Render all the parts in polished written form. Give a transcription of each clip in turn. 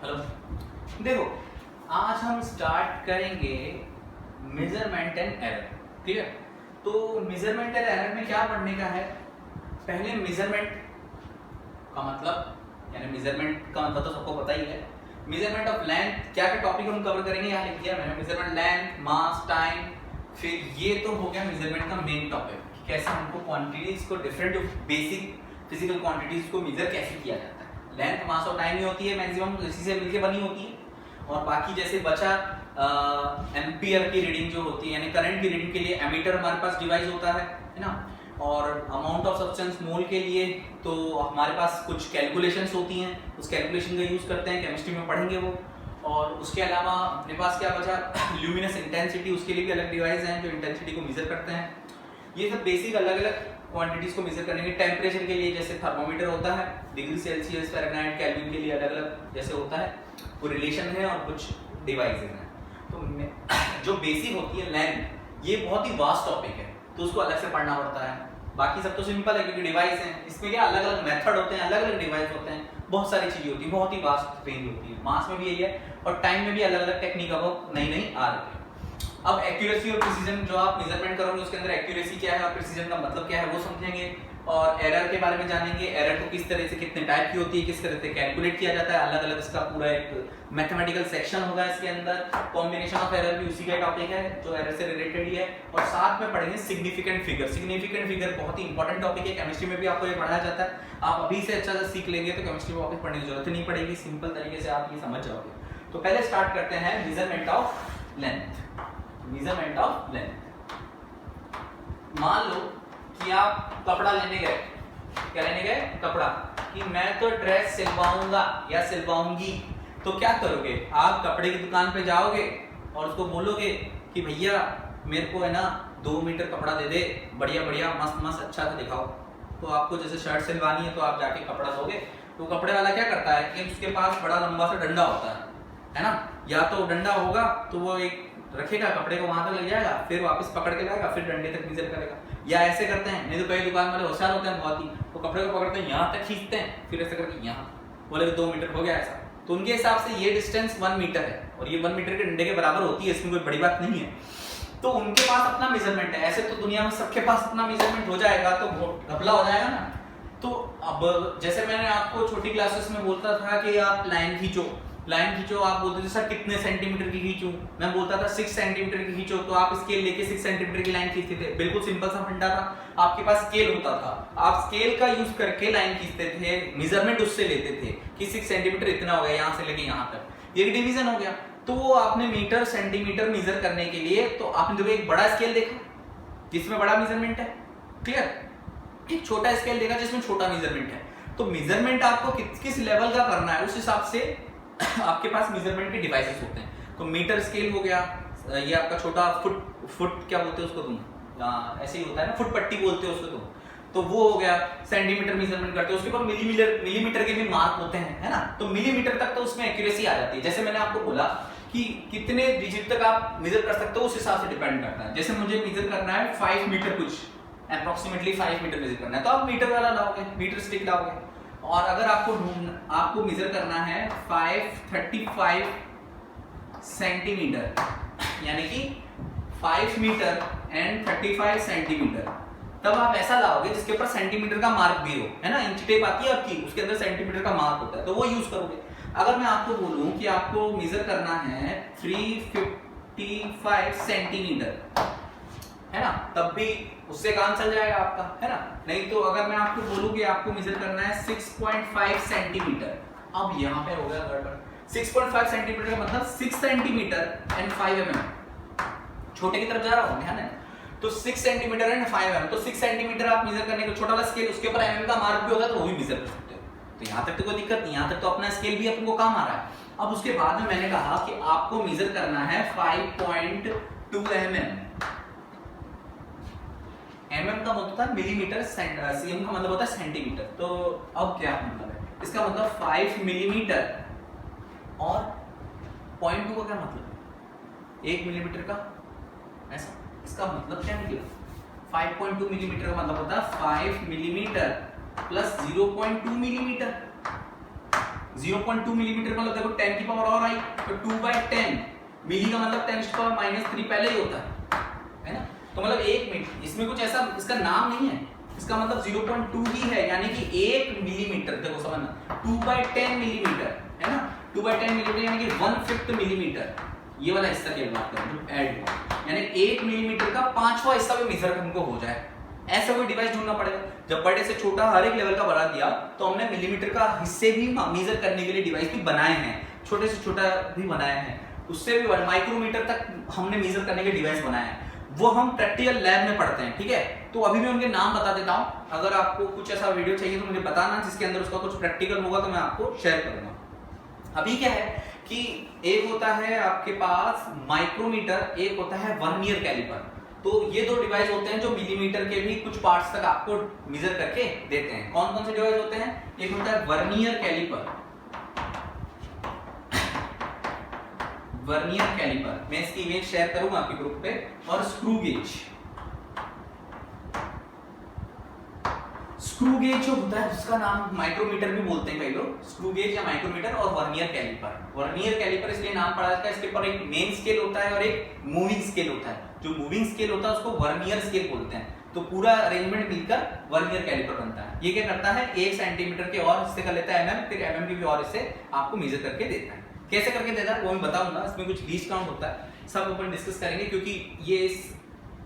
Hello, देखो आज हम स्टार्ट करेंगे मेजरमेंट एंड एरर। ठीक है, तो मेजरमेंट एंड एरर में क्या पढ़ने का है। पहले मेजरमेंट का मतलब यानी मेजरमेंट का मतलब तो सबको पता ही है। मेजरमेंट ऑफ लेंथ क्या क्या टॉपिक हम कवर करेंगे यहाँ लिख दिया मैंने, मेजरमेंट लेंथ, मास, टाइम। फिर ये तो हो गया मेजरमेंट का मेन टॉपिक, कैसे हमको क्वांटिटीज को डिफरेंट जो बेसिक फिजिकल क्वांटिटीज को मेजर कैसे किया जाता है। लेंथ, मास और टाइम ही होती है मैक्सिमम, इसी से मिलके बनी होती है। और बाकी जैसे बचा एम्पियर की रीडिंग जो होती है यानी करंट की रीडिंग के लिए एमीटर हमारे पास डिवाइस होता है ना। और अमाउंट ऑफ सब्सटेंस मोल के लिए तो हमारे पास कुछ कैलकुलेशंस होती हैं, उस कैलकुलेशन का यूज करते हैं, केमिस्ट्री में पढ़ेंगे वो। और उसके अलावा अपने पास क्या बचा, ल्यूमिनस इंटेंसिटी, उसके लिए भी अलग डिवाइस हैं जो इंटेंसिटी को मेजर करते हैं। ये सब बेसिक अलग अलग क्वांटिटीज को मेजर करने के। टेम्परेचर के लिए जैसे थर्मोमीटर होता है, डिग्री सेल्सियस, फ़ारेनहाइट, केल्विन के लिए अलग अलग जैसे होता है, वो रिलेशन है और कुछ डिवाइसेस हैं। तो जो बेसिक होती है लेंथ, ये बहुत ही वास्ट टॉपिक है तो उसको अलग से पढ़ना पड़ता है। बाकी सब तो सिंपल है क्योंकि डिवाइस है, इसमें क्या अलग अलग मेथड होते हैं, अलग अलग डिवाइस होते हैं, बहुत सारी चीजें होती है, बहुत ही वास्ट रेंज होती है। मास में भी यही है और टाइम में भी अलग अलग टेक्निक अब नई नई आ रही है। अब एक्यूरेसी और प्रिसीजन जो आप मेजरमेंट करोगे उसके अंदर एक्यूरेसी क्या है और प्रिसीजन का मतलब क्या है वो समझेंगे। और एरर के बारे में जानेंगे, एरर को किस तरह से कितने टाइप की होती है, किस तरह से कैलकुलेट किया जाता है, अलग अलग इसका पूरा एक मैथमेटिकल सेक्शन होगा इसके अंदर। कॉम्बिनेशन ऑफ एरर भी उसी का टॉपिक है जो एरर से रिलेटेड ही है। और साथ में पढ़ेंगे सिग्निफिकेंट फिगर। सिग्निफिकेंट फिगर बहुत ही इंपॉर्टेंट टॉपिक है, केमिस्ट्री में भी आपको ये पढ़ाया जाता है। आप अभी से अच्छा सीख लेंगे तो केमिस्ट्री में वापस पढ़ने की जरूरत नहीं पड़ेगी, सिंपल तरीके से आप ये समझ जाओगे। तो पहले स्टार्ट करते हैं measurement of length. Measurement of length, मान लो कि आप कपड़ा लेने गए, क्या लेने गए, कपड़ा, कि मैं तो ड्रेस सिलवाऊंगा या सिलवाऊंगी। तो क्या करोगे, आप कपड़े की दुकान पे जाओगे और उसको बोलोगे कि भैया मेरे को है ना 2 मीटर कपड़ा दे दे, बढ़िया बढ़िया मस्त मस्त अच्छा सा दिखाओ। तो आपको जैसे शर्ट सिलवानी है तो आप जाके कपड़ा दोगे, तो कपड़े वाला क्या करता है कि उसके पास बड़ा लंबा सा डंडा होता है ना। या तो डंडा होगा तो वो एक रखेगा, कपड़े को वहां तक ले जाएगा, फिर वापस पकड़ के लाएगा, फिर डंडे तक मेजर करेगा। या ऐसे करते हैं, नहीं तो कई दुकान वाले होशियार होते हैं बहुत ही, तो कपड़े को पकड़ते हैं यहाँ तक खींचते हैं, फिर ऐसे करके यहाँ बोले 2 मीटर हो गया ऐसा। तो उनके हिसाब से ये डिस्टेंस 1 मीटर है और ये 1 मीटर के डंडे के बराबर होती है, इसमें कोई बड़ी बात नहीं है। तो उनके पास अपना मेजरमेंट है। ऐसे तो दुनिया में सबके पास अपना मेजरमेंट हो जाएगा तो घपला हो जाएगा ना। तो अब जैसे मैंने आपको छोटी क्लासेस में बोलता था कि आप लाइन खींचो, आप बोलते थे सर कितने सेंटीमीटर की खींचूं, मैं बोलता था 6 सेंटीमीटर की खींचो, तो आप स्केल लेके 6 सेंटीमीटर की लाइन खींचते थे। बिल्कुल सिंपल सा फंडा था, आपके पास स्केल होता था, आप स्केल का यूज करके लाइन खींचते थे, मेजरमेंट उससे लेते थे कि 6 सेंटीमीटर इतना हो गया यहाँ से लेके यहाँ तक, ये डिवीजन हो गया। तो वो आपने मीटर सेंटीमीटर मेजर करने के लिए तो आपने देखो एक बड़ा स्केल देखा जिसमें बड़ा मेजरमेंट है, क्लियर, एक छोटा स्केल देखा जिसमें छोटा मेजरमेंट है। तो मेजरमेंट आपको किस लेवल का करना है उस हिसाब से आपके पास मेजरमेंट के डिवाइसेस होते हैं। तो मीटर स्केल हो गया, ये आपका छोटा फुट क्या बोलते हैं उसको तुम, ऐसे ही होता है ना, फुट पट्टी बोलते हो उसको तुम, तो वो हो गया। सेंटीमीटर मेजरमेंट करते हो, उसके बाद मिलीमीटर के भी मार्क होते हैं, है ना। तो मिलीमीटर तक तो उसमें एक्यूरेसी आ जाती है। जैसे मैंने आपको बोला कि कितने डिजिट तक आप मेजर कर सकते हो उस हिसाब से डिपेंड करता है। जैसे मुझे मेजर करना है 5 मीटर, कुछ अप्रोक्सीमेटली 5 मीटर मेजर करना है तो आप मीटर वाला लाओगे, मीटर स्टिक लाओगे। और अगर आपको मेजर करना है 535 सेंटीमीटर यानी कि 5 मीटर एंड 35 सेंटीमीटर, तब आप ऐसा लाओगे जिसके ऊपर सेंटीमीटर का मार्क भी हो, है ना। इंच टेप आती है आपकी, उसके अंदर सेंटीमीटर का मार्क होता है, तो वो यूज करोगे। अगर मैं आपको बोलूं कि आपको मेजर करना है 355 सेंटीमीटर, है ना, तब भी उससे काम चल जाएगा आपका, है ना। नहीं तो अगर मैं आपको बोलूं कि आपको मेजर करना है 6.5 सेंटीमीटर, अब यहाँ पे हो गया गड़बड़। 6.5 सेंटीमीटर का मतलब 6 सेंटीमीटर एंड 5 mm, छोटे की तरफ जा रहा हूँ, ध्यान है। तो 6 सेंटीमीटर एंड 5 mm, तो 6 सेंटीमीटर आप मेजर करने को छोटा वाला स्केल, उसके ऊपर mm का मार्क भी होता है तो वो भी मेजर कर सकते हो। तो यहाँ तक तो कोई दिक्कत नहीं, यहाँ तक तो अपना स्केल भी अपन को काम आ रहा है। अब उसके बाद में मैंने कहा कि आपको मेजर करना है 5.2 mm। mm का मतलब होता है मिलीमीटर, cm का मतलब होता है सेंटीमीटर। तो अब क्या मतलब है इसका, मतलब 5 मिलीमीटर और 0.2 का क्या मतलब है, 1 मिलीमीटर का, ऐसा। इसका मतलब क्या निकला, 5.2 मिलीमीटर का मतलब होता है 5 मिलीमीटर प्लस 0.2 मिलीमीटर। 0.2 मिलीमीटर मतलब देखो 10 की पावर और आई तो 2/10 मिली का मतलब 10⁻³ पहले ही होता है ना। तो मतलब 1 मिनट, इसमें कुछ ऐसा इसका नाम नहीं है, इसका मतलब 0.2 ही है, यानी कि 1 मिलीमीटर, देखो समझना 2/10 मिलीमीटर है ना, 2/10 मिलीमीटर यानी कि 1/5 मिलीमीटर, ये वाला हिस्सा की बात करें जो ऐड हुआ, यानी 1 मिलीमीटर का 5वां हिस्सा भी मेजर हमको हो जाए, ऐसा कोई डिवाइस ढूंढना पड़ेगा। जब बड़े से छोटा हर एक लेवल का बढ़ा दिया तो हमने मिलीमीटर का हिस्से भी मेजर करने के लिए डिवाइस भी बनाए हैं, छोटे से छोटा भी बनाए हैं, उससे भी माइक्रोमीटर तक हमने मेजर करने के डिवाइस बनाए हैं, वो हम प्रैक्टिकल लैब में पढ़ते हैं, ठीक है। तो अभी मैं उनके नाम बता देता हूँ, अगर आपको कुछ ऐसा वीडियो चाहिए तो मुझे बताना जिसके अंदर उसका कुछ प्रैक्टिकल होगा तो मैं आपको शेयर करूंगा। अभी क्या है कि एक होता है आपके पास माइक्रोमीटर, एक होता है वर्नियर कैलिपर। तो ये दो डिवाइस होते हैं जो मिलीमीटर के भी कुछ पार्ट्स तक आपको मेजर करके देते हैं। कौन कौन से डिवाइस होते हैं? एक होता है वर्नियर कैलिपर, वर्नियर कैलिपर, मैं इसकी इमेज शेयर करूंगा आपके ग्रुप पे, और स्क्रू गेज। स्क्रू गेज जो होता है उसका नाम माइक्रोमीटर भी बोलते हैं कई लोग, स्क्रू गेज या माइक्रोमीटर, और वर्नियर कैलिपर। वर्नियर कैलिपर इसलिए नाम पड़ा जाता है, इसके ऊपर एक मेन स्केल होता है और एक मूविंग स्केल होता है। जो मूविंग स्केल होता है उसको वर्नियर स्केल बोलते हैं। तो पूरा अरेंजमेंट मिलकर वर्नियर कैलिपर बनता है। ये क्या करता है, 1 सेंटीमीटर के और हिस्से का लेता है mm, फिर mm के भी और हिस्से आपको मेजर करके देता है। कैसे करके देता है वो मैं बताऊंगा, इसमें कुछ लीस्ट काउंट होता है, सब अपन डिस्कस करेंगे, क्योंकि ये इस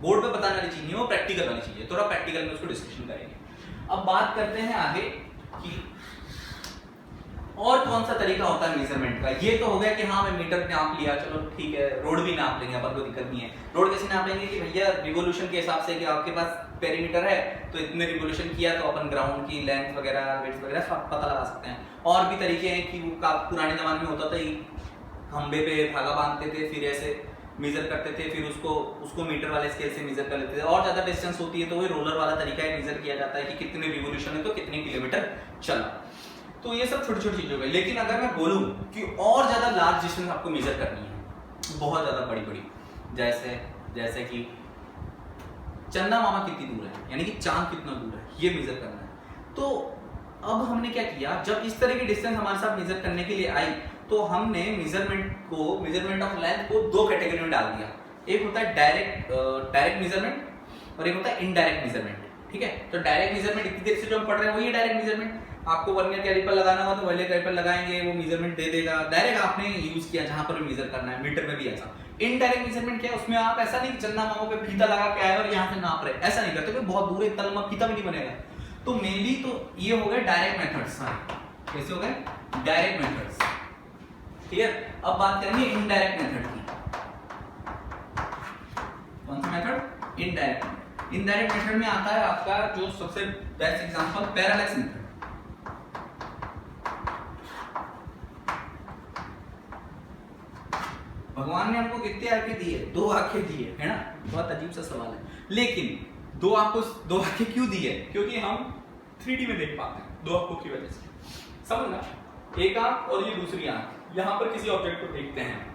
बोर्ड पे बताने वाली चीज नहीं है, वो प्रैक्टिकल वाली चीज है, थोड़ा प्रैक्टिकल में उसको डिस्कशन करेंगे। अब बात करते हैं आगे कि और कौन सा तरीका होता है मेजरमेंट का। ये तो हो गया कि हाँ मैं मीटर नाप लिया, चलो ठीक है, रोड भी नाप लेंगे, अपन को दिक्कत नहीं है। रोड कैसे नाप लेंगे कि भैया रिवोल्यूशन के हिसाब से, कि आपके पास पेरीमीटर है तो इतने रिवोल्यूशन किया तो अपन ग्राउंड की लेंथ वगैरह विड्थ वगैरह पता लगा सकते हैं। और भी तरीके हैं कि वो पुराने जमाने में होता था खंबे पे धागा बांधते थे, फिर ऐसे मेजर करते थे, फिर उसको मीटर वाले स्केल से मेजर कर लेते थे। और ज्यादा डिस्टेंस होती है तो वही रोलर वाला तरीका है, मेजर किया जाता है कि कितने रिवोल्यूशन है तो कितने किलोमीटर चला। तो ये सब छोटी छोटी चीजों का। लेकिन अगर मैं बोलूं कि और ज्यादा लार्ज डिस्टेंस आपको मेजर करनी है, बहुत ज्यादा बड़ी बड़ी, जैसे कि चंदा मामा कितनी दूर है, यानी कि चांद कितना दूर है, ये मेजर करना है। तो अब हमने क्या किया, जब इस तरह की डिस्टेंस हमारे साथ मेजर करने के लिए आई तो हमने मेजरमेंट ऑफ लेंथ को 2 कैटेगरी में डाल दिया। एक होता है डायरेक्ट मेजरमेंट और एक होता है इनडायरेक्ट मेजरमेंट, ठीक है। तो डायरेक्ट मेजरमेंट इतनी देर से जो हम पढ़ रहे हैं वही डायरेक्ट मेजरमेंट। आपको वर्नियर कैलिपर लगाना हो तो वर्नियर कैलिपर लगाएंगे, वो मेजरमेंट दे देगा, डायरेक्ट आपने यूज किया जहां पर भी मेजर करना है, मीटर में भी ऐसा। इनडायरेक्ट मेजरमेंट क्या है, उसमें आप ऐसा नहीं कि चंदा मामा पे फीता लगा के आए और यहाँ से नाप रहे, ऐसा नहीं करते, बहुत दूर एक तलमा फीता भी नहीं बनेगा। तो मेनली तो ये हो गए डायरेक्ट मेथड्स, कैसे हो गए डायरेक्ट मेथड्स, क्लियर। अब बात करेंगे इनडायरेक्ट मेथड की। कौन सा मेथड? इनडायरेक्ट। इनडायरेक्ट मेथड में आता है आपका जो सबसे बेस्ट एग्जांपल पैरालैक्स मेथड। भगवान ने हमको कितनी आंखें दी है? 2 आंखें दी है ना। बहुत अजीब सा सवाल है, लेकिन 2 आंखें क्यों दी है? क्योंकि हम 3D में देख पाते हैं 2 आंखों की वजह से, समझना। एक आंख और ये दूसरी आंख, यहाँ पर किसी ऑब्जेक्ट को देखते हैं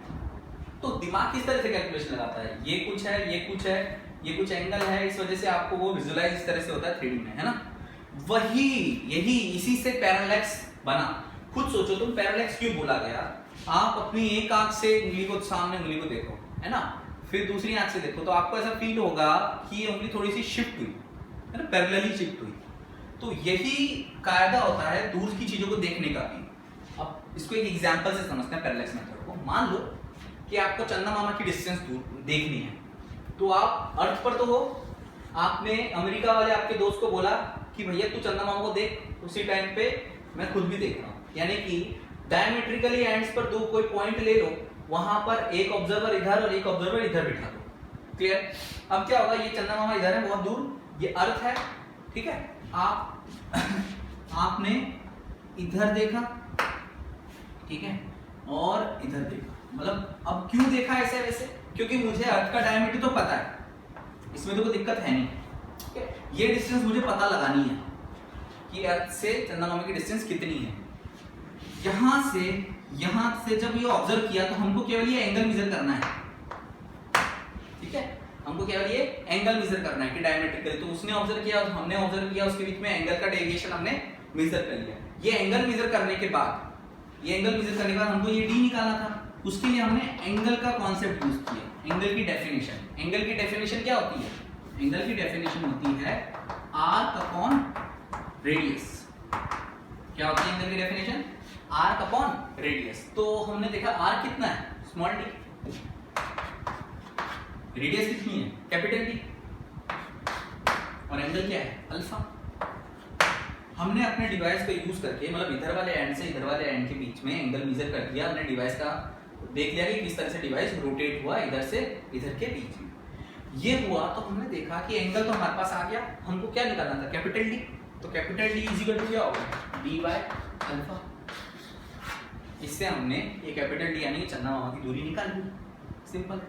तो दिमाग किस तरह से कैलकुलेशन लगाता है, ये कुछ है, ये कुछ है, ये कुछ एंगल है, इस वजह से आपको वो विजुअलाइज इस तरह से होता है 3D में, है ना। इसी से पैरालैक्स बना। खुद सोचो तुम, पैरालैक्स क्यों बोला गया? आप अपनी एक आंख से उंगली को सामने उंगली को देखो, है ना, फिर दूसरी आंख से देखो तो आपको ऐसा फील होगा कि ये उंगली थोड़ी सी शिफ्ट हुई, है ना, पैरेलली शिफ्ट हुई। तो यही कायदा होता है दूर की चीजों को देखने का भी। अब इसको एक एग्जांपल से समझते हैं पैरेलैक्स मेथड को। मान लो कि आपको चंदा मामा की डिस्टेंस दूर देखनी है, तो आप अर्थ पर तो हो, आपने अमेरिका वाले आपके दोस्त को बोला कि भैया तू चंदा मामा को देख, उसी टाइम पे मैं खुद भी देख रहा हूँ, यानी कि डायमेट्रिकली एंड्स पर 2 कोई पॉइंट ले लो, वहां पर एक ऑब्जर्वर इधर और एक ऑब्जर्वर इधर बिठा दो, क्लियर। अब क्या होगा, ये चंदा मामा इधर है बहुत दूर, ये अर्थ है, ठीक है। आपने इधर देखा, ठीक है, और इधर देखा, मतलब अब क्यों देखा ऐसे वैसे? क्योंकि मुझे अर्थ का डायमीटर तो पता है, इसमें तो कोई दिक्कत है नहीं, ठीक है। ये डिस्टेंस मुझे पता लगानी है कि अर्थ से चंदा मामा की डिस्टेंस कितनी है। यहां से जब ये ऑब्जर्व किया तो हमको केवल ये एंगल मेजर करना है, ठीक है, हमको केवल ये एंगल मेजर करना है कि डायमेट्रिकली। तो उसने ऑब्जर्व किया, हमने ऑब्जर्व किया, उसके बीच में एंगल का डेविएशन हमने मेजर कर लिया। ये एंगल मेजर करने के बाद ये एंगल मेजर करने के बाद हमको ये डी निकालना था, उसके लिए हमने एंगल का कॉन्सेप्ट यूज किया, एंगल की डेफिनेशन। एंगल की डेफिनेशन क्या होती है? एंगल की डेफिनेशन होती है आर्क अपॉन रेडियस। क्या होती है एंगल की डेफिनेशन? Arc upon radius. तो हमने देखा आर्क कितना है, स्मॉल डी, रेडियस कितनी है, कैपिटल डी, और एंगल क्या है, अल्फा। हमने अपने डिवाइस को यूज करके, मतलब इधर वाले एंड से इधर वाले एंड के बीच में एंगल मेजर कर दिया, हमने डिवाइस का देख लिया कि किस तरह से डिवाइस रोटेट हुआ इधर से इधर के बीच में। ये हुआ तो हमने देखा कि एंगल तो हमारे पास आ गया, हमको क्या निकालना था, कैपिटल डी। तो capital D is equal to क्या होगा, डी बाय अल्फा। इससे हमने ये कैपिटल डी यानी चंदा मामा की दूरी निकाल ली, सिंपल।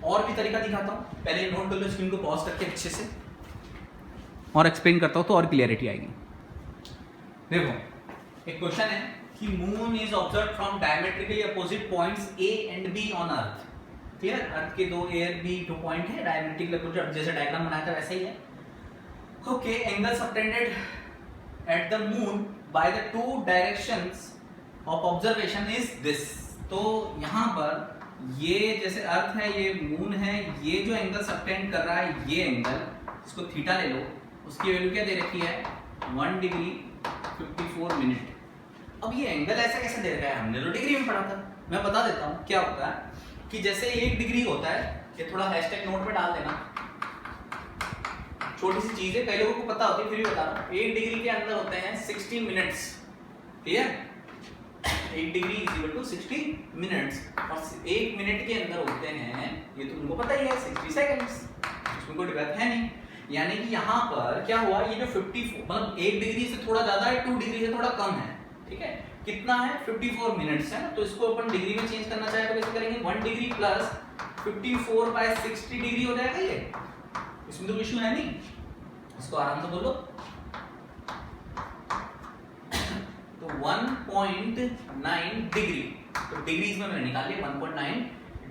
और भी तरीका दिखाता हूँ, पहले नोट कर लो, स्क्रीन को पॉज करके अच्छे से, और एक्सप्लेन करता हूँ तो और क्लियरिटी आएगी। देखो एक क्वेश्चन है कि moon is observed from diametrically opposite points A and B on earth. Clear? Earth के दो ए और बी दो पॉइंट है, डायमेट्रिकली अपोजिट, जैसे डायग्राम बनाया था वैसे ही है। Okay, angle subtended at the moon by the two directions of observation is this. तो यहाँ पर ये जैसे अर्थ है, ये मून है, ये जो एंगल सबटेंड कर रहा है ये एंगल, इसको थीटा ले लो, उसकी वैल्यू क्या दे रखी है, 1 डिग्री 54 मिनट। अब ये एंगल ऐसा कैसे दे रखा है, हमने तो डिग्री में पढ़ा था। मैं बता देता हूँ क्या होता है कि जैसे 1 डिग्री होता है, ये थोड़ा हैशटैग नोट में डाल देना, छोटी सी चीज है, कई लोगों को पता होती है फिर भी बता रहा हूँ। 1 डिग्री के अंदर होते हैं 60 minutes. Clear? 1 degree is equal to 60 minutes, और 1 मिनट के अंदर होते हैं, ये तो तुमको पता ही है, 60 सेकंड्स, इसमें कोई बात है नहीं। यानी कि यहाँ पर क्या हुआ, ये जो 54 मतलब 1 डिग्री से थोड़ा ज्यादा है, 2 डिग्री से थोड़ा कम है, ठीक है, कितना है, 54 मिनट्स है ना। तो इसको अपन डिग्री में चेंज करना चाहे तो कैसे करेंगे, 1 डिग्री प्लस 54 बाय 60 डिग्री हो जाएगा ये, इसमें तो इश्यू है नहीं, इसको आराम से बोलो। तो 1.9 डिग्री, तो डिग्रीज में मैंने निकाल लिया, 1.9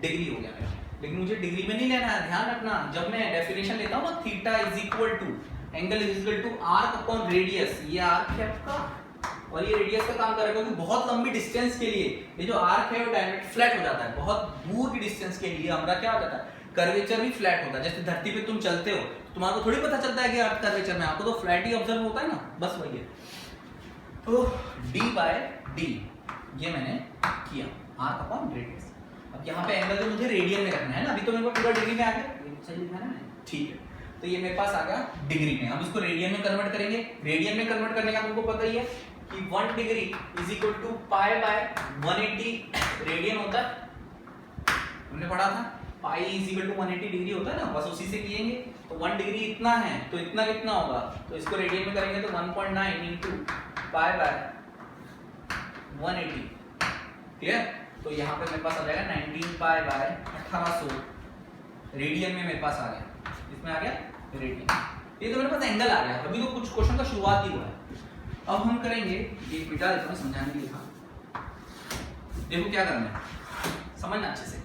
डिग्री हो गया मेरा। लेकिन मुझे डिग्री में नहीं लेना है, ध्यान रखना, जब मैं डेफिनेशन लेता हूँ ना, theta is equal to angle is equal to arc upon radius. ये आर्क है आपका और ये रेडियस का काम करेगा, क्योंकि बहुत लंबी डिस्टेंस के लिए ये जो आर्क है वो डायरेक्ट फ्लैट हो जाता है। बहुत दूर की डिस्टेंस के लिए हमारा क्या हो जाता है, कर्वेचर भी फ्लैट होता है। जैसे धरती पे तुम चलते हो, तुम्हारे को थोड़ी पता चलता है कि अर्थ कर्वेचर में, आपको तो फ्लैट ही ऑब्जर्व होता है ना, बस वही है। तो d बाय डी ये मैंने किया, आर्क अपॉन रेडियस। अब यहाँ पे एंगल जो मुझे रेडियन में रखना है ना, अभी तो मेरे को पूरा डिग्री में आ गया, सही लिखा है ना, ठीक है। तो ये मेरे पास आ गया डिग्री में, हम इसको रेडियन में कन्वर्ट करेंगे। रेडियन में कन्वर्ट करने का तुमको पता ही है कि 1 degree is equal to pi by 180 radian होता है, हमने पढ़ा था, pi is equal to 180 degree होता है ना, बस उसी से किएंगे। तो 1 डिग्री इतना है, तो इतना कितना होगा, तो इसको रेडियन में करेंगे तो 1.9 इंटू पाई बाय 180। क्लियर? तो यहाँ पे मेरे पास आ जाएगा 19 पाई बाय 1800 रेडियन में मेरे पास आ गया, इसमें आ गया रेडियन। ये तो मेरे पास एंगल आ गया। अभी तो कुछ क्वेश्चन का शुरुआत ही हुआ है। अब हम करेंगे, ये मिटा देता हूँ समझाने के लिए। देखो क्या करना है, समझना अच्छे से।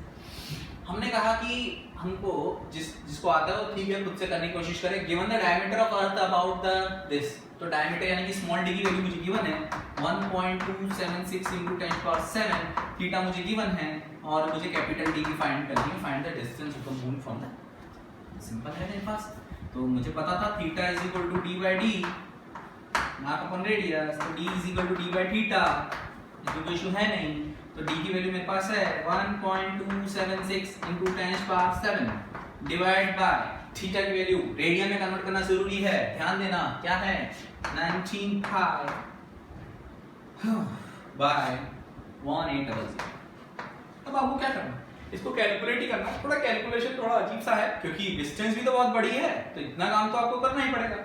हमने कहा कि हमको जिसको आता है वो ठीक है, खुद से करने की कोशिश करें। Given the diameter of earth about the this, तो डायमीटर यानी कि स्मॉल डी की वैल्यू मुझे गिवन है 1.276 into 10⁷, थीटा मुझे गिवन है, और मुझे कैपिटल डी की फाइंड करनी है, find the distance of the moon from the, simple है मेरे पास। तो मुझे पता था theta is equal to D by D mark upon radius, तो D is equal to D by theta, इसमें कोई इशू है नहीं। तो डी की वैल्यू मेरे पास है 1.276 into 10⁷ डिवाइड बाय थीटा की वैल्यू रेडियन में कन्वर्ट करना जरूरी है, ध्यान देना, क्या है 19 पाई बाय 1800। अब आपको क्या करना, इसको कैलकुलेट ही करना। थोड़ा कैलकुलेशन थोड़ा अजीब सा है, क्योंकि डिस्टेंस भी तो बहुत बड़ी है, तो इतना काम तो आपको करना ही पड़ेगा।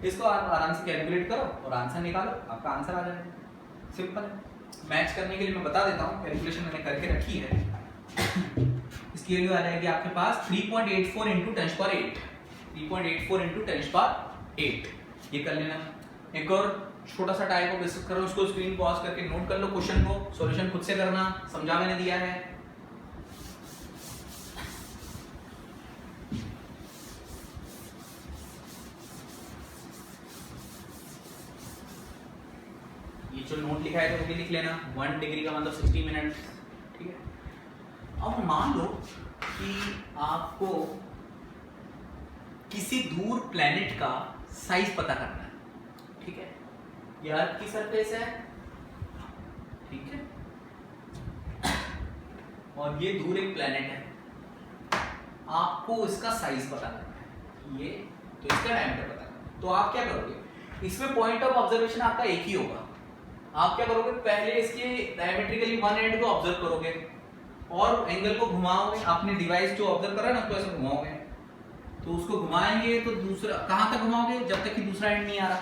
इसको आप आराम से कैलकुलेट करो और आंसर निकालो, आपका आंसर आ जाएगा, सिंपल है। मैच करने के लिए मैं बता देता हूँ, कैलकुलेशन मैंने करके रखी है। इसकी वैल्यू आ जाएगी आपके पास 3.84 into 10⁸, 3.84 into 10⁸। ये कर लेना। एक और छोटा सा टाइप ऑफ डिस्कस करो, उसको स्क्रीन पॉज करके नोट कर लो, क्वेश्चन को सॉल्यूशन खुद से करना, समझा मैंने दिया है। ये जो नोट नोट लिखा है तो वो भी लिख लेना। 1 डिग्री का मतलब 60 मिनट, ठीक है। अब मान लो कि आपको किसी दूर प्लेनेट का साइज पता करना है, ठीक है। ये अर्थ की सरफेस है, ठीक है, और ये दूर एक प्लेनेट है। आपको इसका साइज पता करना है, ये तो इसका डायमीटर पता करना है। तो आप क्या करोगे, इसमें पॉइंट ऑफ ऑब्जर्वेशन आपका एक ही होगा। आप क्या करोगे, पहले इसके डायमेट्रिकली वन एंड को ऑब्जर्व करोगे और एंगल को घुमाओगे। आपने डिवाइस जो ऑब्जर्व करा ना उसको ऐसे घुमाओगे, तो उसको घुमाएंगे तो दूसरा कहां तक घुमाओगे, जब तक कि दूसरा एंड नहीं आ रहा।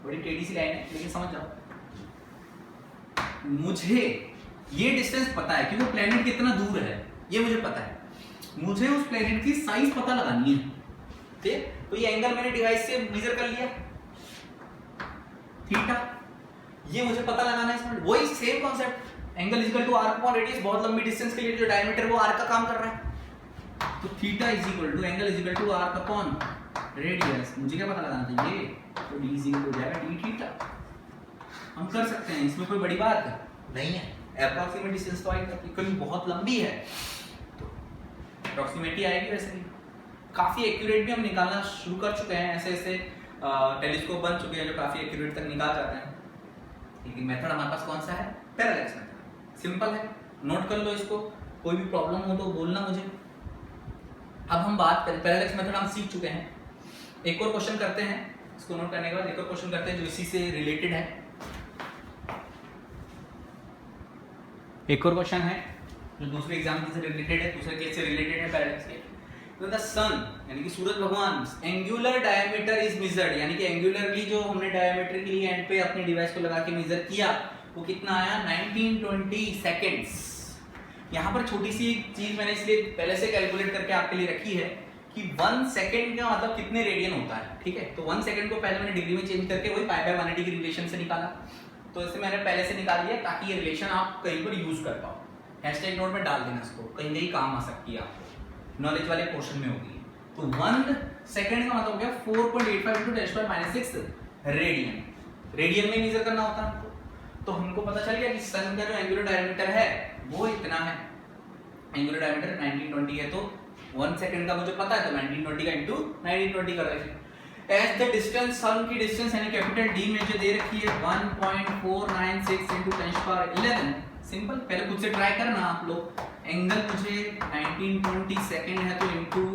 बड़ी टेढ़ी सी लाइन है लेकिन समझ जाओ। मुझे ये डिस्टेंस पता है कि वो प्लेनेट कितना दूर है, ये मुझे पता है। मुझे उस प्लेनेट की साइज पता लगानी है, ठीक। तो ये एंगल मैंने डिवाइस से मेजर कर लिया, थीटा, ये मुझे पता लगाना है इसमें। वही same concept, angle equal to arc upon radius. बहुत लंबी डिस्टेंस के लिए जो डायमीटर वो आर्क का काम कर रहा है, तो theta is equal to angle is equal to arc upon radius. मुझे क्या पता लगाना था, ये तो d इज इक्वल टू हो जाएगा d थीटा। हम कर सकते हैं, इसमें कोई बड़ी बात नहीं है। एप्रोक्सीमेट डिस्टेंस तो आएगा, क्योंकि बहुत लंबी है तो एप्रोक्सीमेट ही आएगी। वैसे ही काफी एक्यूरेट भी हम निकालना शुरू कर चुके हैं, ऐसे ऐसे टेलीस्कोप बन चुके हैं जो काफी एक्यूरेट तक निकाल जाते हैं। लेकिन मेथड हमारे पास कौन सा है, पैरेलैक्स मेथड। सिंपल है, नोट कर लो इसको, कोई भी प्रॉब्लम हो तो बोलना मुझे। अब हम बात करें, पैरेलैक्स मेथड हम सीख चुके हैं। एक और क्वेश्चन करते हैं, इसको नोट करने के बाद एक और क्वेश्चन करते हैं जो इसी से रिलेटेड है। एक और क्वेश्चन है जो दूसरे एग्जाम्पल से रिलेटेड है, दूसरे केस से रिलेटेड है पैरेलैक्स के। तो द सन यानी कि सूरज भगवान एंगुलर डायमीटर इज मेजर्ड, यानी कि एंगुलरली जो हमने डायमीट्रिकली एंड पे अपने डिवाइस को लगा के मेजर किया वो कितना आया, 1920 सेकेंड्स। यहाँ पर छोटी सी एक चीज मैंने इसलिए पहले से कैलकुलेट करके आपके लिए रखी है कि 1 सेकेंड का मतलब कितने रेडियन होता है, ठीक है। तो 1 सेकेंड को पहले मैंने डिग्री में चेंज करके वही पाई बाय 180 की रिलेशन से निकाला। तो इससे मैंने पहले से निकाल लिया ताकि ये रिलेशन आप कहीं पर यूज कर पाओ। हैशटैग नोट में डाल देना इसको, कहीं कहीं काम आ सकती है आपको, नॉलेज वाले पोर्शन में होगी। तो 1 सेकंड का मतलब हो गया 4.85 into 10⁻⁶ रेडियन। रेडियन में मेजर करना होता है हमको। तो हमको पता चल गया कि सन का जो एंगुलर डायमीटर है वो इतना है। एंगुलर डायमीटर 1920 है, तो 1 सेकंड का मुझे पता है, तो 1920 का इंटू 1920 कर रहे थे। एज द डिस्टेंस, सन की डिस्टेंस यानी कैपिटल डी में जो दे रखी है 1.496 into 10⁻11। सिंपल, पहले खुद से ट्राई करना आप लोग। एंगल मुझे 1920 सेकंड है तो इंटू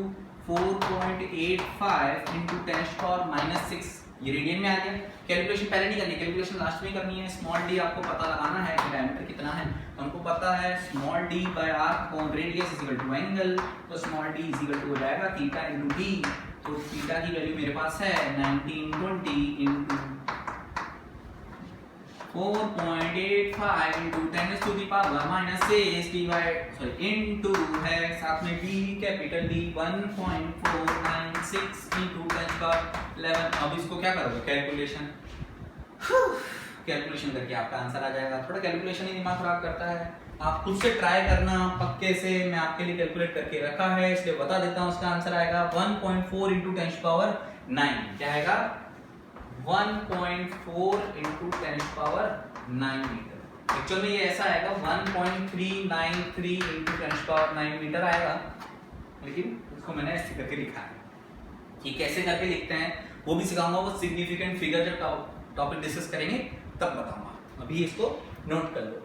4.85 into 10⁻⁻6 ये रेडियन में आ गया। कैलकुलेशन पहले नहीं करनी, कैलकुलेशन लास्ट में करनी है। स्मॉल डी आपको पता लगाना है कि डायमीटर कितना है, तो हमको पता है small D by arc upon radius is equal to angle. तो small D is equal to हो जाएगा थीटा इनटू डी। तो थीटा की वैल्यू मेरे पास है 1920 इनटू 4.85 into 10⁻⁻6 into है साथ में d कैपिटल D 1.496 into 10⁻11। अब इसको क्या करोगे, कैलकुलेशन करके आपका आंसर आ जाएगा। थोड़ा कैलकुलेशन ही दिमाग खराब करता है, आप खुद से ट्राई करना पक्के से। मैं आपके लिए कैलकुलेट करके रखा है इसलिए बता देता हूँ। उसका आंसर आएगा 1.4 into 10⁻9। क्या आएगा, 1.4 into 10⁻9 मीटर। एक्चुअल में ये ऐसा आएगा 1.393 into 10⁻9 मीटर आएगा, लेकिन उसको मैंने ऐसे करके लिखा है। कि कैसे करके लिखते हैं वो भी सिखाऊंगा। वो सिग्निफिकेंट फिगर जब टॉपिक डिस्कस करेंगे तब बताऊंगा, अभी इसको नोट कर लो।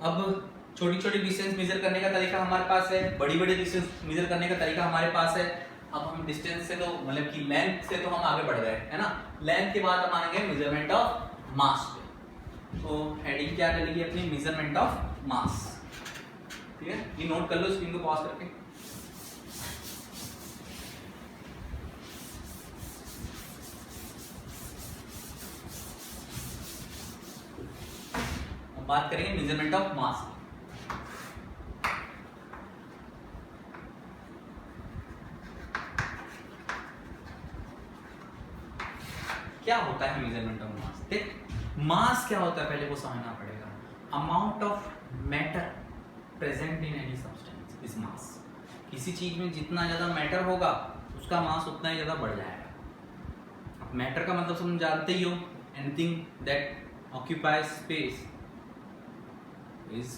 अब छोटी छोटी डिस्टेंस मेजर करने का तरीका हमारे पास है, बड़ी बड़ी डिस्टेंस मेजर करने का तरीका हमारे पास है। अब हम डिस्टेंस से तो मतलब कि लेंथ से तो हम आगे बढ़ गए, है ना। लेंथ के बाद हम आएंगे मेजरमेंट ऑफ मास पे। तो हेडिंग क्या रहेगी अपनी, मेजरमेंट ऑफ मास, ठीक है। ये नोट कर लो स्क्रीन को पॉज करके। अब बात करेंगे मेजरमेंट ऑफ मास। क्या होता है मेजरमेंट ऑफ मास, देख मास क्या होता है पहले वो समझना पड़ेगा। Amount of matter present in any substance is mass. किसी चीज में जितना ज्यादा मैटर होगा उसका मास उतना ही ज्यादा बढ़ जाएगा। अब मैटर का मतलब तुम जानते ही हो, anything that occupy space is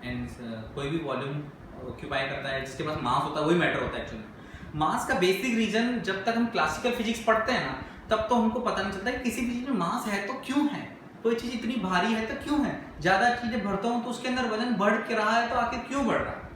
and कोई भी वॉल्यूम ऑक्यूपाई करता है जिसके पास मास होता है वही मैटर होता है एक्चुअली। मास का बेसिक रीजन जब तक हम क्लासिकल फिजिक्स पढ़ते हैं ना तब तो हमको पता नहीं चलता कि किसी भी चीज में मास है तो क्यों है, कोई चीज इतनी भारी है तो क्यों है, ज्यादा चीजें भरता हूँ तो उसके अंदर वजन बढ़ के रहा है तो आखिर क्यों बढ़ रहा है।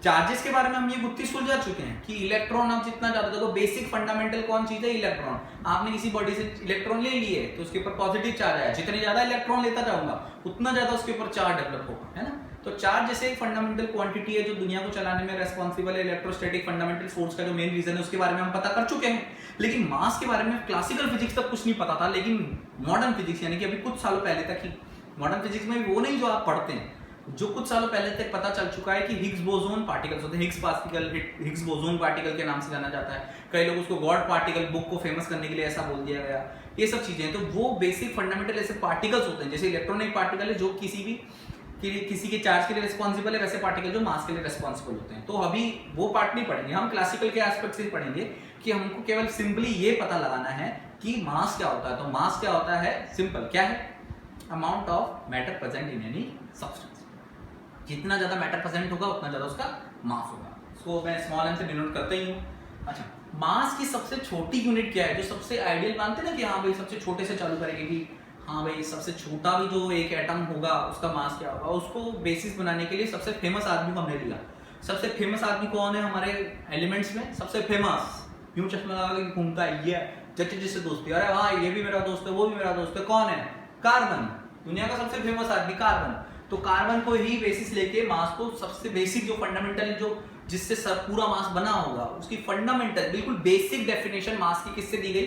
चार्जेस के बारे में हम ये गुत्थी सुलझा चुके हैं कि इलेक्ट्रॉन अब जितना ज्यादा, देखो बेसिक फंडामेंटल कौन चीज है, इलेक्ट्रॉन। आपने किसी बॉडी से इलेक्ट्रॉन ले लिए तो उसके ऊपर पॉजिटिव चार्ज आया, जितने ज्यादा इलेक्ट्रॉन लेता जाऊंगा उतना ज्यादा उसके ऊपर चार्ज डेवलप होगा, है ना। तो चार्ज जैसे एक फंडामेंटल क्वांटिटी है जो दुनिया को चलाने में रेस्पॉन्सिबल है, इलेक्ट्रोस्टैटिक फंडामेंटल फोर्स का जो मेन रीजन है उसके बारे में हम पता कर चुके हैं। लेकिन मास के बारे में क्लासिकल फिजिक्स तक कुछ नहीं पता था, लेकिन मॉडर्न फिजिक्स यानी कि अभी कुछ सालों पहले तक ही, मॉडर्न फिजिक्स में वो नहीं जो आप पढ़ते हैं, जो कुछ सालों पहले तक पता चल चुका है कि हिग्स बोसोन पार्टिकल्स होते हैं, Higgs particle, Higgs boson particle के नाम से जाना जाता है। कई लोग उसको गॉड पार्टिकल बुक को फेमस करने के लिए ऐसा बोल दिया गया, ये सब चीजें। तो वो बेसिक फंडामेंटल ऐसे पार्टिकल्स होते हैं, जैसे इलेक्ट्रॉनिक पार्टिकल है जो किसी के चार्ज के लिए रिस्पॉन्सिबल है, वैसे पार्टिकल जो मास के लिए रिस्पॉन्सिबल होते हैं। तो अभी वो पार्ट नहीं पढ़ेंगे, हम क्लासिकल के एस्पेक्ट से पढ़ेंगे कि हमको केवल सिंपली ये पता लगाना है कि मास क्या होता है। तो मास क्या होता है, सिंपल क्या है, amount of matter present in any substance. जितना ज्यादा मैटर प्रेजेंट होगा उतना ज्यादा उसका मास होगा। इसको मैं स्मॉल एम से डिनोट करते ही हूँ। अच्छा, मास की सबसे छोटी यूनिट क्या है, जो सबसे आइडियल मानते हैं ना कि हाँ भाई सबसे छोटे से चालू करेंगे कि हाँ भाई सबसे छोटा भी जो एक एटम होगा उसका मास क्या होगा, उसको बेसिस बनाने के लिए सबसे फेमस आदमी को हमने लिया। सबसे फेमस आदमी कौन है हमारे एलिमेंट्स में, सबसे फेमस, यूं चश्मा लगा के घूमता है, ये जच्चे जिससे दोस्ती, अरे हाँ ये भी मेरा दोस्त है वो भी मेरा दोस्त है, कौन है, कार्बन, दुनिया का सबसे फेमस आदमी कार्बन। तो कार्बन को ही बेसिस लेके मास को सबसे बेसिक जो फंडामेंटल जो जिससे सब पूरा मास बना होगा उसकी फंडामेंटल बिल्कुल बेसिक डेफिनेशन मास की किससे दी गई,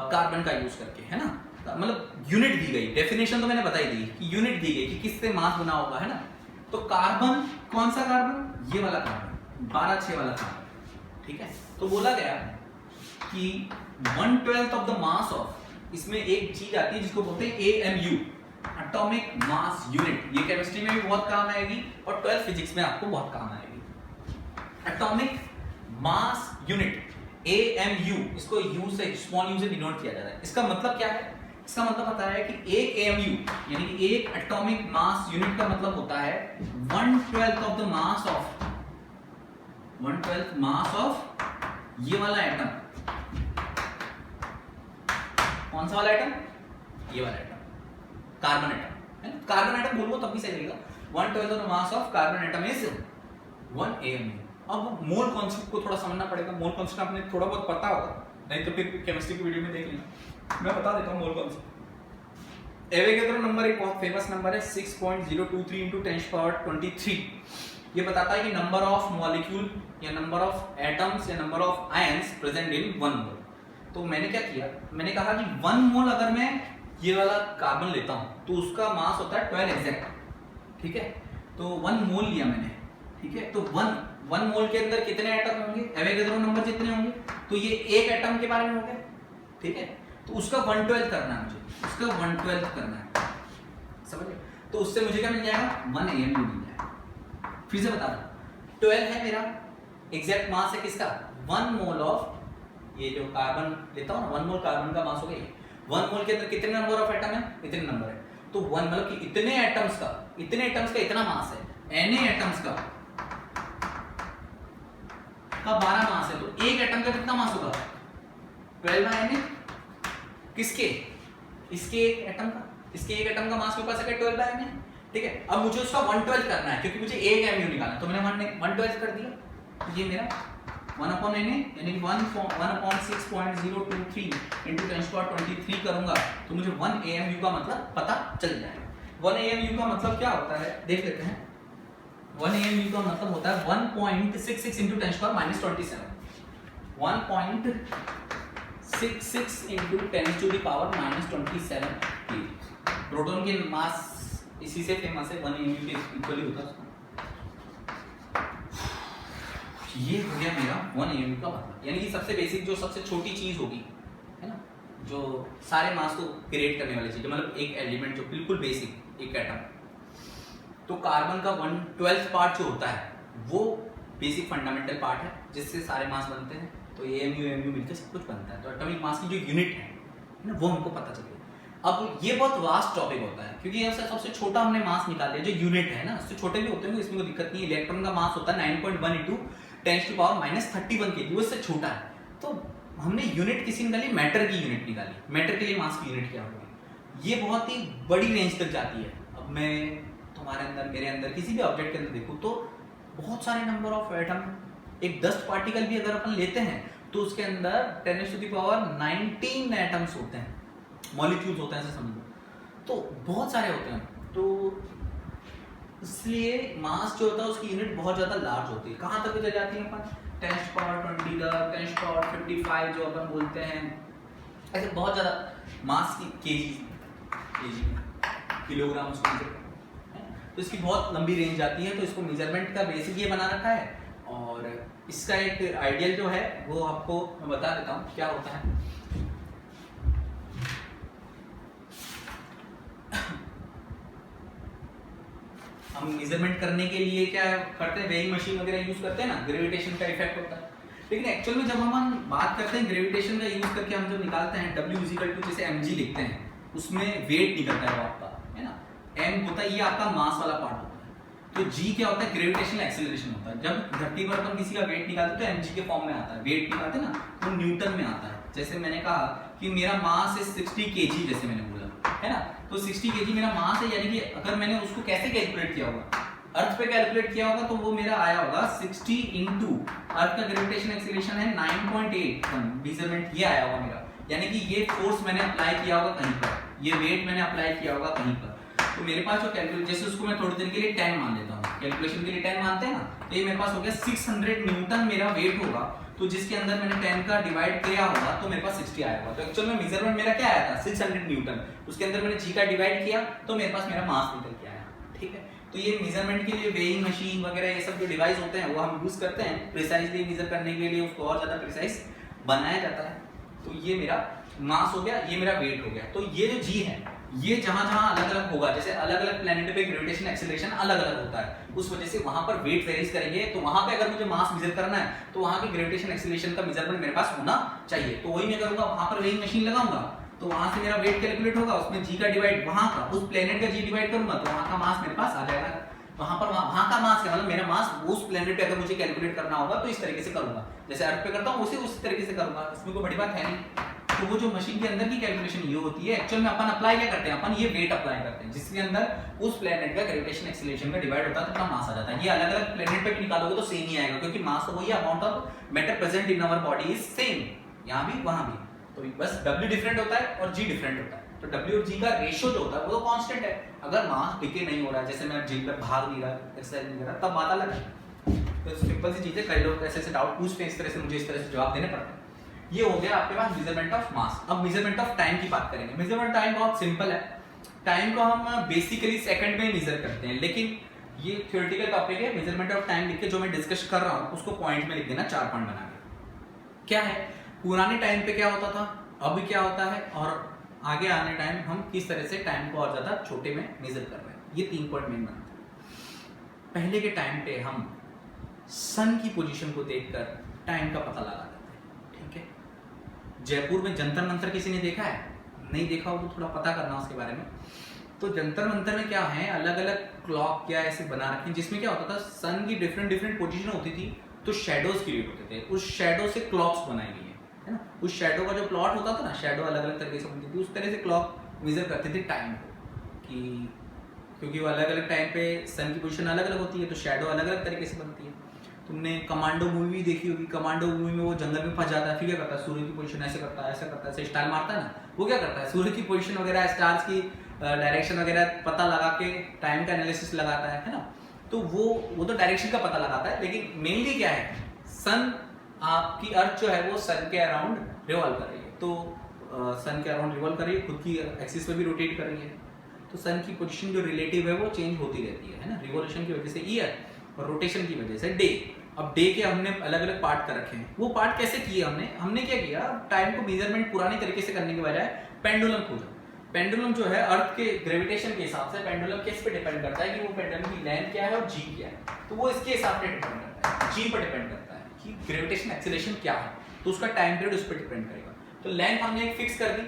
कार्बन का यूज करके, है ना। मतलब यूनिट दी गई, डेफिनेशन तो मैंने बताई दी कि यूनिट दी गई कि किससे मास बना होगा, है ना। तो कार्बन, कौन सा कार्बन, ये वाला कार्बन, 12-6 वाला कार्बन, ठीक है। तो बोला गया कि 1/12 ऑफ द मास ऑफ, इसमें एक चीज आती है जिसको बोलते हैं AMU, एटॉमिक मास यूनिट। ये केमिस्ट्री में भी बहुत काम आएगी और 12th फिजिक्स में आपको बहुत काम आएगी। एटॉमिक मास यूनिट AMU, इसको U से, स्मॉल u से डिनोट किया जाता है। इसका मतलब क्या है, इसका मतलब होता है कि एक AMU यानी कि एक एटॉमिक मास यूनिट का मतलब होता है 1/12 of the mass of, 1/12 mass of ये वाला एटम। कौन सा वाला एटम, ये वाला एटम, कार्बन एटम, है। कार्बन एटम बोलो तब भी सही रहेगा। 1/12 of the mass of carbon atom is 1 AMU। अब मोल कॉन्सेप्ट को थोड़ा समझना पड़ेगा। मोल कॉन्सेप्ट आपने थोड़ा बहुत पता होगा, नहीं तो फिर केमिस्ट्री की वीडियो में देख लेना, मैं बता देता हूँ मोल कॉन्सेप्ट। एवोगैड्रो नंबर एक बहुत फेमस नंबर है, 6.023 × 10⁻23। ये बताता है कि नंबर ऑफ मॉलिक्यूल या नंबर ऑफ एटम्स या number of ions present in 1 मोल। तो मैंने क्या किया, मैंने कहा कि 1 मोल अगर मैं ये वाला कार्बन लेता हूं तो उसका मास होता है 12 एग्जैक्ट, ठीक है। तो 1 मोल लिया मैंने, ठीक है। तो 1 मोल के अंदर कितने एटम होंगे, एवोगैड्रो नंबर जितने होंगे, तो ये एक एटम के बारे में हो गया, ठीक है। तो उसका 1/12 करना है मुझे, उसका 1/12 करना है, समझे। तो उससे मुझे क्या मिल जाएगा, 1 AMU मिल जाएगा। फिर से बता दूं, 12 है मेरा एग्जैक्ट मास है किसका, 1 मोल ऑफ ये जो कार्बन लेता हूं ना, 1 मोल कार्बन का मास हो गया। 1 मोल के अंदर कितने नंबर ऑफ एटम है, इतने नंबर है। तो 1 मतलब कि इतने एटम्स का इतना मास है, Na एटम्स का 12 मास है। तो एक एटम का कितना मास होगा, 12/Na। किसके, इसके एक एटम का, इसके एक एटम का मास मेरे पास है 12/Na, ठीक है। अब मुझे उसका 1/12 करना है क्योंकि मुझे एक AMU निकालना है, तो मैंने 1/12 कर दिया। तो ये मेरा 1/Na यानी कि 1/6.023 × 10⁻23 करूंगा तो मुझे 1 AMU का मतलब पता चल जाएगा। 1 AMU का मतलब क्या होता है देख लेते हैं। 1 AMU का मतलब होता है 1.66 × 10⁻27, 1.66 × 10⁻27 kg। प्रोटॉन के मास इसी से फेमस है, 1 AMU के इक्वली होता है। ये हो गया मेरा 1 AMU का मतलब, यानी कि सबसे बेसिक जो सबसे छोटी चीज होगी, है ना, जो सारे मास को क्रिएट करने वाली चीज, मतलब एक एलिमेंट जो बिल्कुल बेसिक एक एटम। तो कार्बन का 1/12 पार्ट जो होता है वो बेसिक फंडामेंटल पार्ट है जिससे सारे मास बनते हैं। तो AMU मिलकर सब कुछ बनता है। तो एटॉमिक मास की जो यूनिट है ना वो हमको पता चले। अब ये बहुत वास्ट टॉपिक होता है क्योंकि यहाँ से सबसे छोटा हमने मास निकाल लिया, जो यूनिट है ना, उससे छोटे भी होते हैं, इसमें कोई दिक्कत नहीं है। इलेक्ट्रॉन का मास होता है 9.1 इंटू 10⁻31 kg, वो इससे छोटा है। तो हमने यूनिट किसी निकाली, मैटर की यूनिट निकाली, मैटर के लिए मास की यूनिट क्या होगी, ये बहुत ही बड़ी रेंज तक जाती है। अब मैं तुम्हारे अंदर, मेरे अंदर, किसी भी ऑब्जेक्ट के अंदर देखूँ तो बहुत सारे नंबर ऑफ एटम, एक डस्ट पार्टिकल भी अगर अपन लेते हैं तो उसके अंदर 10⁻19 एटम्स होते हैं, मॉलिक्यूल्स होते हैं, ऐसे समझो। तो बहुत सारे होते हैं, तो इसलिए मास जो होता है उसकी यूनिट बहुत ज़्यादा लार्ज होती है। कहाँ तक चले जाती है अपन, 10⁻20 तक, 10⁻55 जो अपन बोलते हैं, ऐसे बहुत ज़्यादा मास की केजी किलोग्राम उसको है। तो इसकी बहुत लंबी रेंज आती है। तो इसको मेजरमेंट का बेसिक ये बना रखा है, और इसका एक आइडियल जो है वो आपको मैं बता देता हूँ क्या होता है। हम मेजरमेंट करने के लिए क्या करते हैं, वेइंग मशीन वगैरह यूज करते हैं ना, ग्रेविटेशन का इफेक्ट होता है। लेकिन एक्चुअल में जब हम बात करते हैं ग्रेविटेशन का यूज करके, हम जब निकालते हैं W = जैसे mg लिखते हैं, उसमें वेट निकलता है वो आपका, है ना। m होता है ये आपका मास वाला पार्ट होता है, तो g क्या होता है, ग्रेविटेशनल एक्सेलरेशन होता है। जब धरती पर अपन किसी का वेट निकालते हैं तो mg के फॉर्म में आता है, वेट निकालते हैं ना तो न्यूटन में आता है। जैसे मैंने कहा कि मेरा मास है 60 kg, जैसे मैंने बोला, है ना, तो 60 kg मेरा मास है, यानी कि अगर मैंने उसको कैसे कैलकुलेट किया होगा, अर्थ पे कैलकुलेट किया होगा, तो वो मेरा आया होगा 60 इंटू अर्थ का ग्रेविटेशन एक्सीलरेशन है 9.8 मेजरमेंट, ये आया होगा मेरा, यानी कि ये फोर्स मैंने अप्लाई किया होगा कहीं पर, ये वेट मैंने अप्लाई किया होगा कहीं पर। तो मेरे पास जो कैलकुलेट, जैसे उसको मैं थोड़ी देर के लिए 10 मान लेता हूँ, कैलकुलेशन के लिए 10 मानते हैं ना, तो ये मेरे पास हो गया 600 न्यूटन मेरा वेट होगा। तो जिसके अंदर मैंने 10 का डिवाइड किया होगा तो मेरे पास 60 आया होगा। तो एक्चुअल में मेजरमेंट मेरा क्या आया था, 600 न्यूटन, उसके अंदर मैंने g का डिवाइड किया तो मेरे पास मेरा मास निकल के आया। ठीक है, तो ये मेजरमेंट के लिए वेइंग मशीन वगैरह ये सब जो डिवाइस होते हैं वो हम यूज करते हैं प्रिसाइजली मेजर करने के लिए, उसको और ज्यादा प्रिसाइज बनाया जाता है। तो ये मेरा मास हो गया, ये मेरा वेट हो गया। तो ये जो g है ये जहां जहां अलग अलग होगा, जैसे अलग अलग प्लेनेट पे ग्रेविटेशन एक्सेलरेशन अलग अलग होता है, उस वजह से वहां पर वेट वेरीज करेंगे। तो वहां पे अगर मुझे मास मेजर करना है तो वहां की ग्रेविटेशन एक्सेलरेशन का मेजरमेंट मेरे पास होना चाहिए। तो वही मैं करूंगा, वहां पर वेइंग मशीन लगाऊंगा तो वहां से मेरा वेट कैलकुलेट होगा, उसमें g का डिवाइड वहां का, उस प्लेनेट का g डिवाइड करूंगा तो वहां का मास मेरे पास आ जाएगा। वहां पर वहां का मास है, मतलब मेरा मास उस प्लेनेट पे अगर मुझे कैलकुलेट करना होगा तो इस तरीके से करूंगा, जैसे अर्थ पे करता हूं उसी तरीके से करूंगा, इसमें कोई बड़ी बात है नहीं। तो वो जो मशीन के अंदर की कैलकुलेशन ये होती है, एक्चुअल में अपन अप्लाई क्या करते हैं, अपन ये वेट अप्लाई करते हैं जिसके अंदर उस प्लेनेट का ग्रेविटेशन एक्सेलरेशन का डिवाइड होता है तो अपना मास आ जाता है। ये अलग अलग प्लेनेट पे भी निकालोगे तो सेम ही आएगा, क्योंकि मास तो वही, amount of matter present in our body is same, यहाँ भी वहां भी। तो बस W डिफरेंट होता है और G डिफरेंट होता है। तो W और G का रेशियो जो होता है वो तो कांस्टेंट है। अगर मास डिके नहीं हो रहा है, जैसे मैं जिम पे भाग नहीं रहा, एक्सरसाइज नहीं कर रहा, तब बात अलग है। तो सिंपल सी चीज है, कई लोग ऐसे डाउट पूछते हैं, इस तरह से मुझे इस तरह से जवाब देने पड़ते हैं। ये हो गया आपके पास मेजरमेंट ऑफ मास। अब मेजरमेंट ऑफ टाइम की बात करेंगे। मेजरमेंट टाइम बहुत सिंपल है, टाइम को हम बेसिकली सेकंड में मेजर करते हैं, लेकिन ये थ्योरेटिकल टॉपिक है। मेजरमेंट ऑफ टाइम लिख के जो मैं डिस्कस कर रहा हूँ उसको पॉइंट में लिख देना, 4 पॉइंट बना के। क्या है, पुराने टाइम पे क्या होता था, अब क्या होता है, और आगे आने टाइम हम किस तरह से टाइम को और ज्यादा छोटे में मेजर कर रहे हैं, ये 3 पॉइंट मेन बनते हैं। पहले के टाइम पे हम सन की पोजीशन को देखकर टाइम का पता लगाते थे। ठीक है, जयपुर में जंतर मंतर किसी ने देखा है? नहीं देखा हो तो थोड़ा पता करना उसके बारे में। तो जंतर मंतर में क्या है, अलग अलग क्लॉक क्या ऐसे बना रखे हैं जिसमें क्या होता था, सन की डिफरेंट डिफरेंट पोजीशन होती थी तो शेडोज क्रिएट होते थे, उस शेडो से क्लॉक्स बनाई गई है ना। उस शेडो का जो प्लॉट होता था ना, शेडो अलग अलग तरीके से बनती थी, उस तरह से क्लॉक मेजर करते थे टाइम को, कि क्योंकि वो अलग अलग टाइम पे सन की पोजीशन अलग अलग होती है तो शेडो अलग अलग तरीके से बनती है। तुमने कमांडो मूवी देखी होगी, कमांडो मूवी में वो जंगल में फंस जाता है, फिर क्या करता है, सूर्य की पोजीशन ऐसे करता है, ऐसा करता है, ऐसे स्टाइल मारता है ना, वो क्या करता है, सूर्य की पोजीशन वगैरह, स्टार्स की डायरेक्शन वगैरह पता लगा के टाइम का एनालिसिस लगाता है ना। तो वो तो डायरेक्शन का पता लगाता है, लेकिन मेनली क्या है, सन आपकी अर्थ जो है वो सन के अराउंड रिवॉल्व कर रही है, तो सन के अराउंड रिवॉल्व कर रही है, खुद की एक्सिस पे भी रोटेट कर रही है। तो सन की पोजीशन जो रिलेटिव है वो चेंज होती रहती है ना, रिवॉल्यूशन की वजह से ईयर और रोटेशन की वजह से डे। अब डे के हमने अलग अलग पार्ट कर रखे हैं, वो पार्ट कैसे किए हमने क्या किया, टाइम को मेजरमेंट पुराने तरीके से करने के बजाय पेंडुलम खोजा। पेंडुलम जो है अर्थ के ग्रेविटेशन के हिसाब से पेंडुलम किस पे डिपेंड करता है कि वो पेंडुलम की लेंथ क्या है और जी क्या है, तो वो इसके हिसाब से डिपेंड करता है, जी पर डिपेंड करता है कि ग्रेविटेशन एक्सीलरेशन क्या है, तो उसका टाइम पीरियड उस पर डिपेंड करेगा। तो लेंथ हमने एक फिक्स कर दी,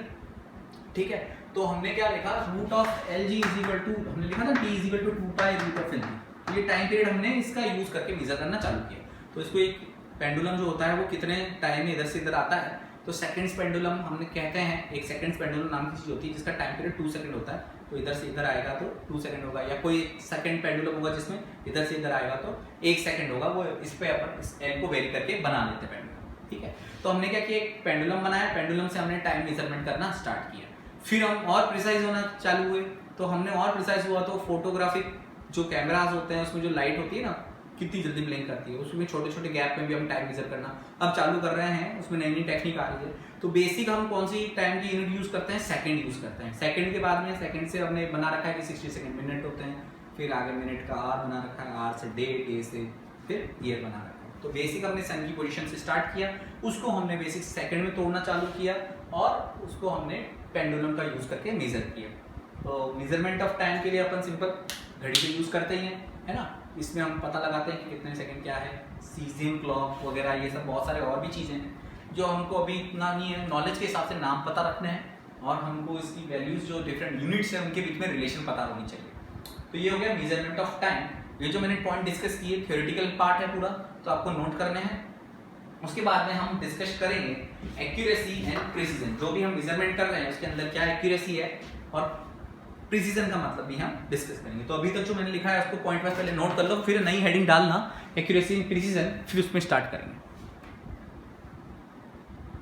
ठीक है। तो हमने क्या लिखा, root of L G is equal to, हमने लिखा ना T is equal to 2 pi root of L G. ये टाइम पीरियड हमने इसका यूज करके मेजर करना चालू किया। तो इसको एक पेंडुलम जो होता है वो कितने टाइम में इधर से इधर आता है, तो सेकंड्स पेंडुलम हमने कहते हैं, एक सेकंड्स पेंडुलम नाम की चीज होती है जिसका टाइम पीरियड 2 सेकंड होता है। तो इधर से इधर आएगा तो 2 सेकंड होगा, या कोई सेकंड पेंडुलम होगा जिसमें इधर से इधर आएगा तो 1 सेकंड होगा। वो इस पे अपन इस एल को वेरी करके बना लेते हैं पेंडुलम, ठीक है। तो हमने क्या किया, एक पेंडुलम बनाया, पेंडुलम से हमने टाइम मेजरमेंट करना स्टार्ट किया। फिर हम और प्रिसाइज होना चालू हुए। तो हमने और प्रिसाइज हुआ तो फोटोग्राफिक जो कैमराज होते हैं उसमें जो लाइट होती है ना, कितनी जल्दी ब्लिंक करती है, उसमें छोटे छोटे गैप में भी हम टाइम मेजर करना अब चालू कर रहे हैं। उसमें नई नई टेक्निक आ रही है। तो बेसिक हम कौन सी टाइम की यूनिट यूज करते हैं, सेकंड यूज करते हैं। सेकंड के बाद में सेकंड से हमने बना रखा है कि 60 सेकंड मिनट होते हैं, फिर आगे मिनट का आर बना रखा है, आर से डे, डे से फिर ईयर बना रखा है। तो बेसिक हमने सन की पोजीशन से स्टार्ट किया, उसको हमने बेसिक सेकंड में तोड़ना चालू किया और उसको हमने पेंडुलम का यूज करके मेजर किया। तो मेजरमेंट ऑफ टाइम के लिए अपन सिंपल घड़ी का यूज करते ही हैं, है ना। इसमें हम पता लगाते हैं कि कितने सेकंड क्या है, सीजन क्लॉक वगैरह, ये सब बहुत सारे और भी चीज़ें हैं जो हमको अभी इतना नहीं है, नॉलेज के हिसाब से नाम पता रखने हैं और हमको इसकी वैल्यूज जो डिफरेंट यूनिट्स हैं उनके बीच में रिलेशन पता होनी चाहिए। तो ये हो गया मेजरमेंट ऑफ टाइम। ये जो मैंने पॉइंट डिस्कस किए थ्योरेटिकल पार्ट है पूरा, तो आपको नोट करने हैं। उसके बाद में हम डिस्कस करेंगे एक्यूरेसी एंड प्रिसीजन। जो भी हम मेजरमेंट कर रहे हैं उसके अंदर क्या एक्यूरेसी है और प्रिसीजन का मतलब भी हम डिस्कस करेंगे। तो अभी तक जो मैंने लिखा है उसको पॉइंट वाइज पहले नोट कर लो, फिर नई हेडिंग डालना एक्यूरेसी एंड प्रिसीजन, फिर उसमें स्टार्ट करेंगे।